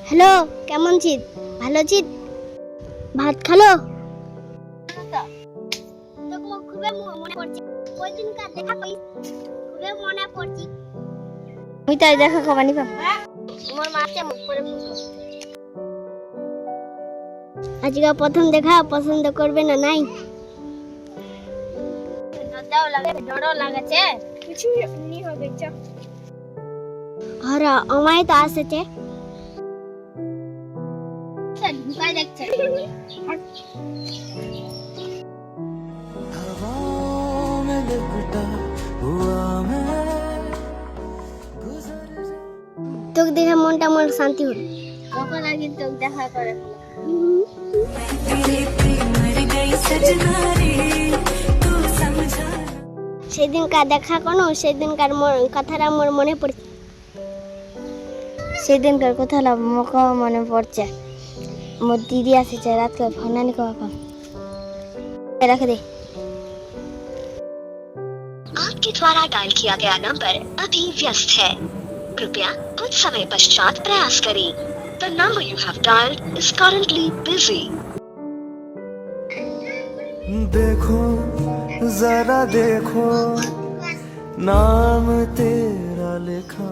Hello, কেমন ছিস? ভালো ছিস? ভাত খালো? তোকে খুবই মনে পড়ছে। ওই দিনকার দেখা পাই খুবই মনে পড়ছে। আমি তাই দেখা কমানি পাম। আমার মাকে মুখ করে ফুসো। আজকে প্রথম দেখা পছন্দ করবে না নাই? লজ্জাও লাগে, ডরও লাগছে। কিছু নি হবে চ। আরে আমায় তো আসছে। ঢুকাই দেখছে। তোকে দেখে মনটা আমার শান্তি হলো। কখন আগে তোকে দেখা করে সেদিনকার দেখা কোনো সেদিনকার কথাটা আমার মনে পড়ছে। সেদিনকার কথাটা আমাকে মনে পড়ছে। মোর দিদি আসছে রাতকে ফোনানি কখন রাখ दे। आपके द्वारा डायल किया गया नंबर अभी व्यस्त है। कृपया कुछ समय पश्चात प्रयास करें। The number you have dialed is currently busy. देखो जरा देखो नाम तेरा लिखा